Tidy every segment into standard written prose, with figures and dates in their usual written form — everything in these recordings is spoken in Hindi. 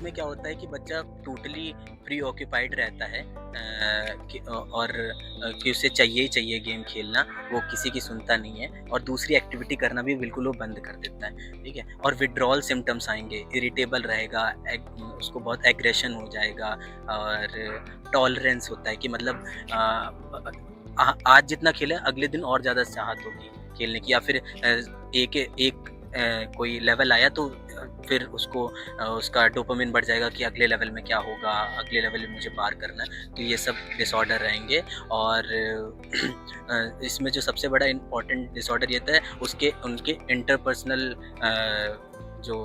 इसमें क्या होता है कि बच्चा टोटली प्री ऑक्यूपाइड रहता है कि उसे चाहिए ही चाहिए गेम खेलना, वो किसी की सुनता नहीं है और दूसरी एक्टिविटी करना भी बिल्कुल वो बंद कर देता है, ठीक है। और विड्रॉल सिम्टम्स आएंगे, इरिटेबल रहेगा, उसको बहुत एग्रेशन हो जाएगा और टॉलरेंस होता है कि मतलब आज जितना खेला अगले दिन और ज़्यादा चाहत होगी खेलने की, या फिर एक एक कोई लेवल आया तो फिर उसको उसका डोपामिन बढ़ जाएगा कि अगले लेवल में क्या होगा, अगले लेवल में मुझे पार करना है। तो ये सब डिसऑर्डर रहेंगे। और इसमें जो सबसे बड़ा इम्पोर्टेंट डिसऑर्डर ये था उसके उनके जो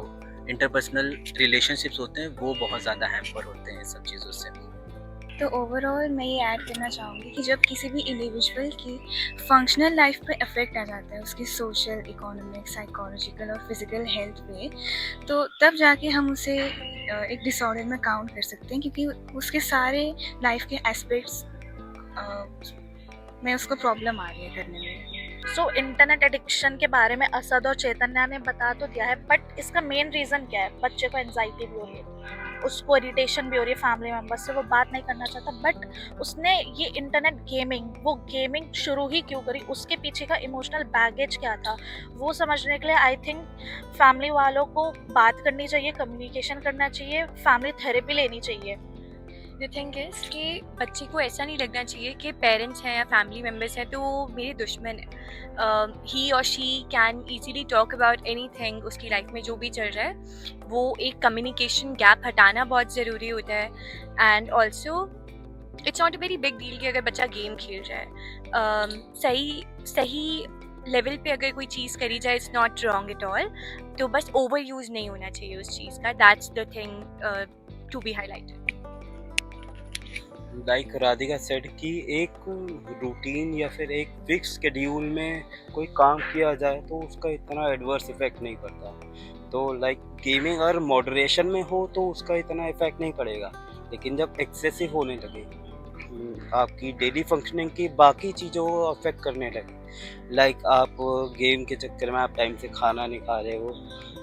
इंटरपर्सनल रिलेशनशिप्स होते हैं वो बहुत ज़्यादा हैम्पर होते हैं इन सब चीज़ों से। तो ओवरऑल मैं ये ऐड करना चाहूँगी कि जब किसी भी इंडिविजुअल की फंक्शनल लाइफ पे इफ़ेक्ट आ जाता है, उसकी सोशल, इकोनॉमिक, साइकोलॉजिकल और फिज़िकल हेल्थ पे, तो तब जाके हम उसे एक डिसऑर्डर में काउंट कर सकते हैं, क्योंकि उसके सारे लाइफ के एस्पेक्ट्स में उसको प्रॉब्लम आ रही है करने में। सो इंटरनेट एडिक्शन के बारे में असद और चैतन्या ने बता तो दिया है, बट इसका मेन रीज़न क्या है? बच्चे को एंजाइटी भी हो रही है, उसको इरिटेशन भी हो रही है फैमिली मेम्बर से, वो बात नहीं करना चाहता, बट उसने ये इंटरनेट वो गेमिंग शुरू ही क्यों करी, उसके पीछे का इमोशनल बैगेज क्या था, वो समझने के लिए आई थिंक फैमिली वालों को बात करनी चाहिए, कम्युनिकेशन करना चाहिए, फैमिली थेरेपी लेनी चाहिए। द थिंग इज़ कि बच्चे को ऐसा नहीं लगना चाहिए कि पेरेंट्स हैं या फैमिली मेम्बर्स हैं तो वो मेरे दुश्मन है। ही और she can easily talk about any thing, उसकी लाइफ में जो भी चल रहा है वो एक कम्युनिकेशन गैप हटाना बहुत ज़रूरी होता है। And also it's not a very big deal कि अगर बच्चा गेम खेल रहा है, सही सही लेवल पे अगर कोई चीज़ करी जाए it's not wrong at all, तो बस ओवर यूज़ नहीं होना चाहिए उस चीज़ का। That's the thing to be highlighted. Like Radhika said कि एक रूटीन या फिर एक फिक्स शेड्यूल में कोई काम किया जाए तो उसका इतना एडवर्स इफेक्ट नहीं पड़ता। तो लाइक गेमिंग अगर मॉडरेशन में हो तो उसका इतना इफेक्ट नहीं पड़ेगा, लेकिन जब एक्सेसिव होने लगे, आपकी डेली फंक्शनिंग की बाकी चीज़ों को अफेक्ट करने लगे, लाइक आप गेम के चक्कर में आप टाइम से खाना नहीं खा रहे हो,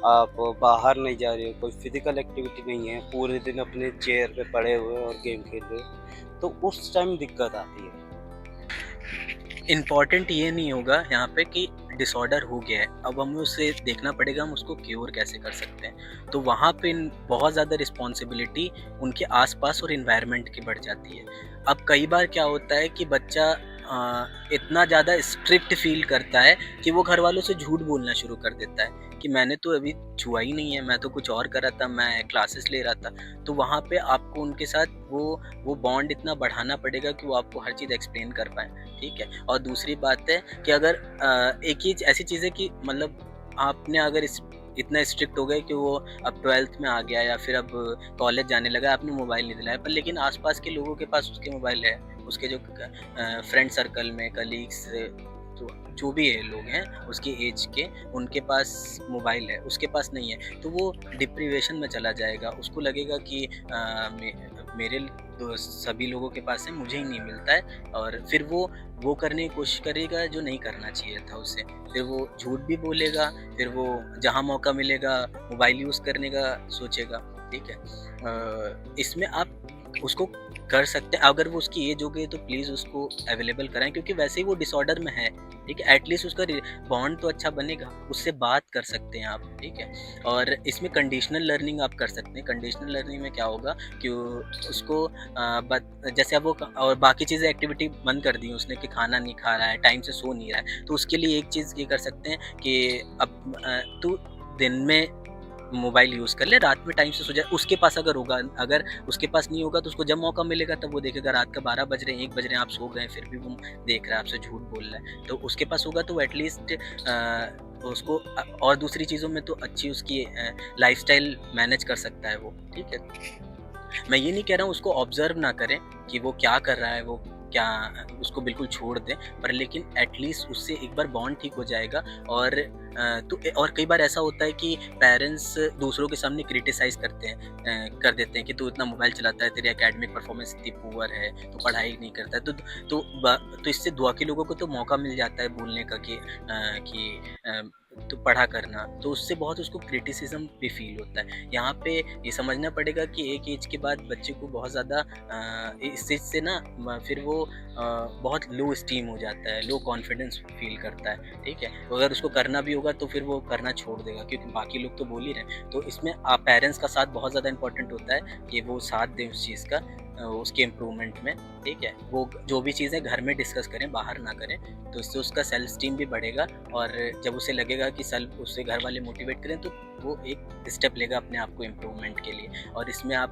आप बाहर नहीं जा रहे हो, कोई फिजिकल एक्टिविटी नहीं है, पूरे दिन अपने चेयर पे पड़े हुए और गेम खेल रहे हो, तो उस टाइम दिक्कत आती है। इम्पॉर्टेंट ये नहीं होगा यहाँ पे कि डिसऑर्डर हो गया है, अब हमें उसे देखना पड़ेगा हम उसको क्योर कैसे कर सकते हैं। तो वहाँ पे बहुत ज़्यादा रिस्पॉन्सिबिलिटी उनके आसपास और इन्वायरमेंट की बढ़ जाती है। अब कई बार क्या होता है कि बच्चा इतना ज़्यादा स्ट्रिक्ट फील करता है कि वो घर वालों से झूठ बोलना शुरू कर देता है कि मैंने तो अभी छुआ ही नहीं है, मैं तो कुछ और कर रहा था, मैं क्लासेस ले रहा था। तो वहाँ पे आपको उनके साथ वो बॉन्ड इतना बढ़ाना पड़ेगा कि वो आपको हर चीज़ एक्सप्लेन कर पाएँ, ठीक है। और दूसरी बात है कि अगर एक ही ऐसी चीज़ है कि मतलब आपने अगर इतना स्ट्रिक्ट हो गए कि वो अब 12th में आ गया या फिर अब कॉलेज जाने लगा, आपने मोबाइल नहीं दिलाया, पर लेकिन आसपास के लोगों के पास उसके मोबाइल है, उसके जो फ्रेंड सर्कल में कलीग्स जो भी है लोग हैं उसकी एज के, उनके पास मोबाइल है, उसके पास नहीं है, तो वो डिप्रीवेशन में चला जाएगा। उसको लगेगा कि मेरे तो सभी लोगों के पास है, मुझे ही नहीं मिलता है, और फिर वो करने की कोशिश करेगा जो नहीं करना चाहिए था उसे। फिर वो झूठ भी बोलेगा, फिर वो जहाँ मौका मिलेगा मोबाइल यूज़ करने का सोचेगा, ठीक है। इसमें आप उसको कर सकते हैं, अगर वो उसकी एज हो गई तो प्लीज़ उसको अवेलेबल कराएँ, क्योंकि वैसे ही वो डिसऑर्डर में है, ठीक है। एटलीस्ट उसका बॉन्ड तो अच्छा बनेगा, उससे बात कर सकते हैं आप, ठीक है। और इसमें कंडीशनल लर्निंग आप कर सकते हैं। कंडीशनल लर्निंग में क्या होगा कि उसको जैसे अब वो और बाकी चीज़ें एक्टिविटी बंद कर दी उसने कि खाना नहीं खा रहा है, टाइम से सो नहीं रहा है, तो उसके लिए एक चीज़ ये कर सकते हैं कि अब तू दिन में मोबाइल यूज़ कर ले, रात में टाइम से सो जाए। उसके पास अगर होगा, अगर उसके पास नहीं होगा तो उसको जब मौका मिलेगा तब वो देखेगा रात का 12 बज रहे हैं, 1 बज रहे हैं, आप सो गए, फिर भी वो देख रहा है, आपसे झूठ बोल रहा है। तो उसके पास होगा तो एटलीस्ट उसको और दूसरी चीज़ों में तो अच्छी उसकी लाइफ़स्टाइल मैनेज कर सकता है वो, ठीक है। मैं ये नहीं कह रहा हूँ उसको ऑब्ज़र्व ना करें कि वो क्या कर रहा है, वो क्या, उसको बिल्कुल छोड़ दें, पर लेकिन एटलीस्ट उससे एक बार बॉन्ड ठीक हो जाएगा। और तो और कई बार ऐसा होता है कि पेरेंट्स दूसरों के सामने क्रिटिसाइज़ करते हैं, कर देते हैं कि तू इतना मोबाइल चलाता है, तेरी एकेडमिक परफॉर्मेंस इतनी पुअर है, तू पढ़ाई नहीं करता है। तो इससे दुआ के लोगों को तो मौका मिल जाता है बोलने का कि तो पढ़ा करना, तो उससे बहुत उसको क्रिटिसिज्म भी फील होता है। यहाँ पे ये समझना पड़ेगा कि एक एज के बाद बच्चे को बहुत ज़्यादा इस चीज़ से ना फिर वो बहुत लो स्टीम हो जाता है, लो कॉन्फिडेंस फील करता है, ठीक है। तो अगर उसको करना भी होगा तो फिर वो करना छोड़ देगा, क्योंकि बाकी लोग तो बोल ही रहे हैं। तो इसमें पेरेंट्स का साथ बहुत ज़्यादा इंपॉर्टेंट होता है कि वो साथ दें उस चीज़ का, उसके इम्प्रूवमेंट में, ठीक है। वो जो भी चीज़ है घर में डिस्कस करें, बाहर ना करें, तो इससे उसका सेल्फ स्टीम भी बढ़ेगा। और जब उसे लगेगा कि सेल्फ उससे घर वाले मोटिवेट करें, तो वो एक स्टेप लेगा अपने आप को इम्प्रूवमेंट के लिए। और इसमें आप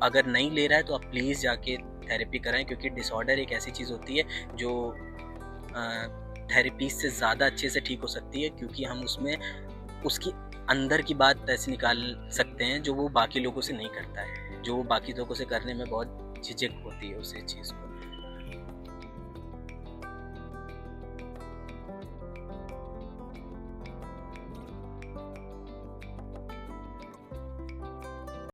अगर नहीं ले रहा है तो आप प्लीज़ जाके थेरेपी कराएं, क्योंकि डिसऑर्डर एक ऐसी चीज़ होती है जो थेरेपी से ज़्यादा अच्छे से ठीक हो सकती है, क्योंकि हम उसमें उसकी अंदर की बात ऐसे निकाल सकते हैं जो वो बाकी लोगों से नहीं करता है, जो वो बाकी लोगों से करने में बहुत झिझक होती है उस चीज़ को।